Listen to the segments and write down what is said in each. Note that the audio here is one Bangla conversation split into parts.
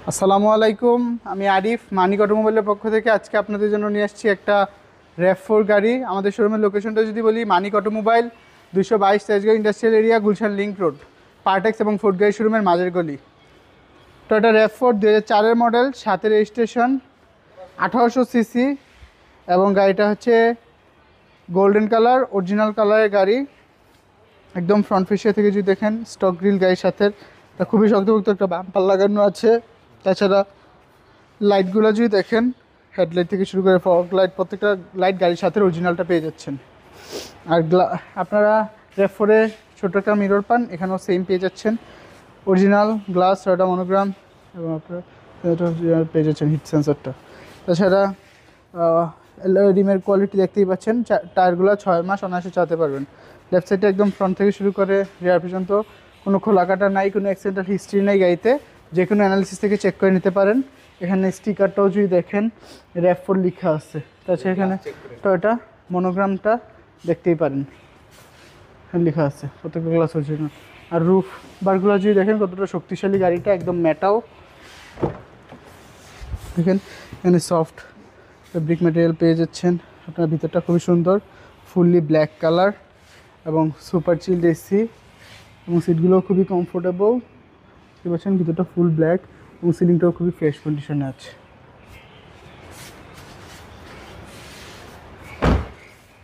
আসসালামু আলাইকুম, আমি আরিফ মানিক অটোমোবাইলের পক্ষ থেকে আজকে আপনাদের জন্য নিয়ে আসছি একটা RAV4 গাড়ি। আমাদের শোরুমের লোকেশনটা যদি বলি, Manik automobile 222 Tejgaon industrial area, Gulshan link road, Partex এবং ফোর্ড গাড়ি শোরুমের মাঝের গলি। টয়োটা RAV4 2004-এর মডেল, 7-এর রেজিস্ট্রেশন, 1800 সিসি এবং গাড়িটা হচ্ছে গোল্ডেন কালার, অরিজিনাল কালারের গাড়ি। একদম ফ্রন্ট ফেসিয়া থেকে যদি দেখেন, স্টক গ্রিল গাড়ির সাথে খুবই শক্তপোক্ত একটা বাম্পার লাগানো আছে। তাছাড়া লাইটগুলো যদি দেখেন, হেডলাইট থেকে শুরু করে ফগ লাইট, প্রত্যেকটা লাইট গাড়ির সাথে অরিজিনালটা পেয়ে যাচ্ছেন। আর আপনারা RAV4-এ ছোটো একটা মিরর পান, এখানেও সেম পেয়ে যাচ্ছেন, অরিজিনাল গ্লাস, টয়োটা মনোগ্রাম এবং আপনারা পেয়ে যাচ্ছেন হিট সেন্সরটা। তাছাড়া রিমের কোয়ালিটি দেখতেই পাচ্ছেন, টায়ারগুলো 6 মাস অনায়াসে চালাতে পারবেন। লেফট সাইডে একদম ফ্রন্ট থেকে শুরু করে রিয়ার পর্যন্ত কোনো খোলা কাটা নাই, কোনো অ্যাক্সিডেন্টাল হিস্ট্রি নেই গাড়িতে, যে কোনো অ্যানালিসিস থেকে চেক করে নিতে পারেন। এখানে স্টিকারটাও যদি দেখেন, RAV4 লেখা আছে। তাছাড়া এখানে টয়োটা মনোগ্রামটা দেখতেই পারেন, লেখা আছে, প্রত্যেকটা গ্লাস অরিজিনাল। আর রুফ বারগুলো যদি দেখেন কতটা শক্তিশালী গাড়িটা, একদম ম্যাটাও দেখেন, এখানে সফট ফেব্রিক ম্যাটেরিয়াল পেয়ে যাচ্ছেন। আপনার ভিতরটা খুবই সুন্দর, ফুললি ব্ল্যাক কালার এবং সুপার চিল্ড এসি এবং সিটগুলোও খুবই কমফোর্টেবল। দেখতে পাচ্ছেন ভিতরটা ফুল ব্ল্যাক এবং সিলিংটাও খুবই ফ্রেশ কন্ডিশনে আছে।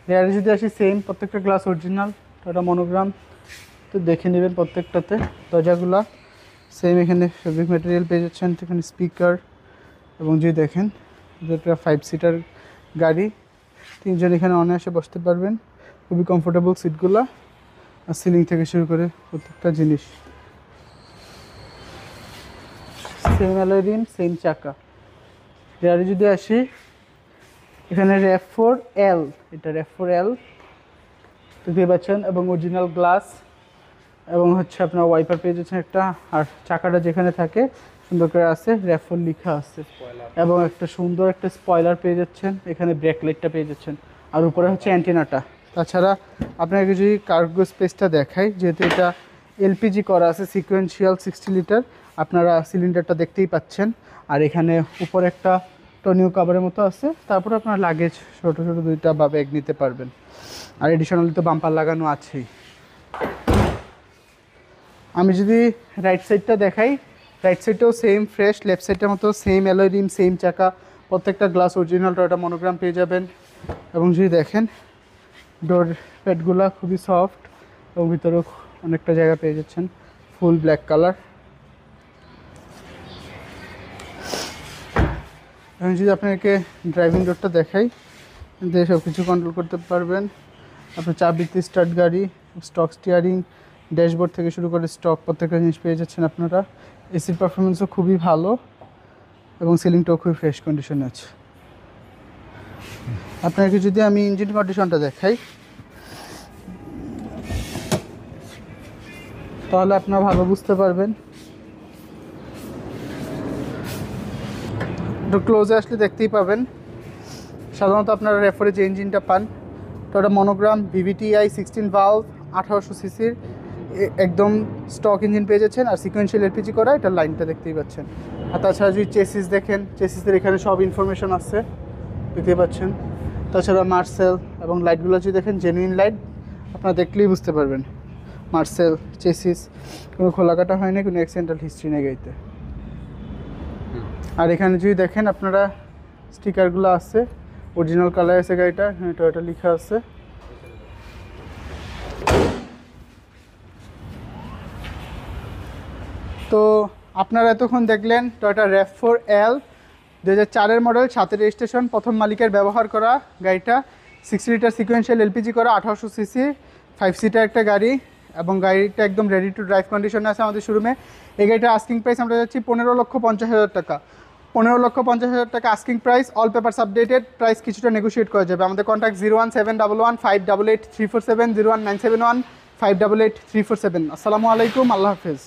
এয়ারে যদি আসি, সেম প্রত্যেকটা গ্লাস অরিজিনাল, টয়োটা মনোগ্রাম তো দেখে নেবেন। প্রত্যেকটাতে দরজাগুলা সেম, এখানে ফেব্রিক ম্যাটেরিয়াল পেয়ে যাচ্ছেন। এখানে স্পিকার এবং যদি দেখেন, এটা 5 সিটার গাড়ি, 3 জন এখানে অনায়াসে বসতে পারবেন, খুবই কমফোর্টেবল সিটগুলা। আর সিলিং থেকে শুরু করে প্রত্যেকটা জিনিস সেম অ্যালয় রিম, সেম চাকা। রিয়ারে যদি আসি, এখানে RAV4L, এটা RAV4L দেখতে পাচ্ছেন, এবং অরিজিনাল গ্লাস এবং হচ্ছে আপনার ওয়াইপার পেয়ে যাচ্ছেন একটা। আর চাকাটা যেখানে থাকে সুন্দর করে আছে, RAV4 লেখা আছে এবং একটা সুন্দর একটা স্পয়লার পেয়ে যাচ্ছেন। এখানে ব্রেক লাইটটা পেয়ে যাচ্ছেন আর উপরে হচ্ছে অ্যান্টেনাটা। তাছাড়া আপনাকে যদি কার্গো স্পেসটা দেখাই, যেহেতু এটা LPG করা আছে, সিকোয়েন্সিয়াল 60 লিটার, আপনারা সিলিন্ডারটা দেখতেই পাচ্ছেন। আর এখানে উপরে একটা টনিও কাভারের মতো আছে, তারপরে আপনার লাগেজ ছোটো ছোটো 2টা বা ব্যাগ নিতে পারবেন। আর এডিশনালি তো বাম্পার লাগানো আছেই। আমি যদি রাইট সাইডটা দেখাই, রাইট সাইডটাও সেম ফ্রেশ, লেফট সাইডটার মতো সেম অ্যালয় রিম, সেম চাকা, প্রত্যেকটা গ্লাস অরিজিনাল টয়োটা মনোগ্রাম পেয়ে যাবেন। এবং যদি দেখেন, ডোর প্যাডগুলো খুবই সফট এবং ভিতরেও অনেকটা জায়গা পেয়ে যাচ্ছেন, ফুল ব্ল্যাক কালার। এখন যদি আপনাকে ড্রাইভিং ডোরটা দেখাই, দিয়ে সব কিছু কন্ট্রোল করতে পারবেন। আপনার চাবিতে স্টার্ট গাড়ি, স্টক স্টিয়ারিং, ড্যাশবোর্ড থেকে শুরু করে স্টক প্রত্যেকটা জিনিস পেয়ে যাচ্ছেন আপনারা। এসির পারফরমেন্সও খুবই ভালো এবং সিলিংটাও খুবই ফ্রেশ কন্ডিশনে আছে। আপনাকে যদি আমি ইঞ্জিন কন্ডিশনটা দেখাই, তাহলে আপনারা ভালো বুঝতে পারবেন। একটু ক্লোজে আসলে দেখতেই পাবেন। সাধারণত আপনারা RAV4-এ যে ইঞ্জিনটা পান, টয়োটা মনোগ্রাম VVTi 16 ভালভ 1800 সিসির একদম স্টক ইঞ্জিন পেয়ে যাচ্ছেন। আর সিকোয়েন্সিয়াল LPG করা, এটার লাইনটা দেখতেই পাচ্ছেন। আর তাছাড়া যদি চেসিস দেখেন, চেসিসের এখানে সব ইনফরমেশন আছে, দেখতেই পাচ্ছেন। তাছাড়া মার্সেল এবং লাইটগুলো যদি দেখেন, জেনুইন লাইট, আপনারা দেখলেই বুঝতে পারবেন। মার্সেল চেসিস, কোনো খোলাকাটা হয়নি, কোনো অ্যাক্সিডেন্টাল হিস্ট্রি নেই গাড়িতে। আর এখানে যদি দেখেন, আপনারা স্টিকারগুলো আছে, অরিজিনাল কালার আছে গাড়িটা, এখানে টয়োটা লেখা আছে। তো আপনারা এতক্ষণ দেখলেন টয়োটা RAV4L 2004-এর মডেল, 7-এর রেজিস্ট্রেশন, প্রথম মালিকের ব্যবহার করা গাড়িটা, 60 লিটার সিকোয়েন্সিয়াল LPG করা, 1800 সিসি, 5 সিটার একটা গাড়ি এবং গাড়িটা একদম রেডি টু ড্রাইভ কন্ডিশনে আছে আমাদের শোরুমে। এই গাড়িটার আস্কিং প্রাইস আমরা যাচ্ছি 15,50,000 টাকা। 15,50,000 টাকা asking price, all papers updated, price কিছুটা নেগোশিয়েট করা যাবে। আমাদের কন্ট্যাক্ট 01711 588 347, 01971 588 347। আসসালামু আলাইকুম, আল্লাহ হাফেজ।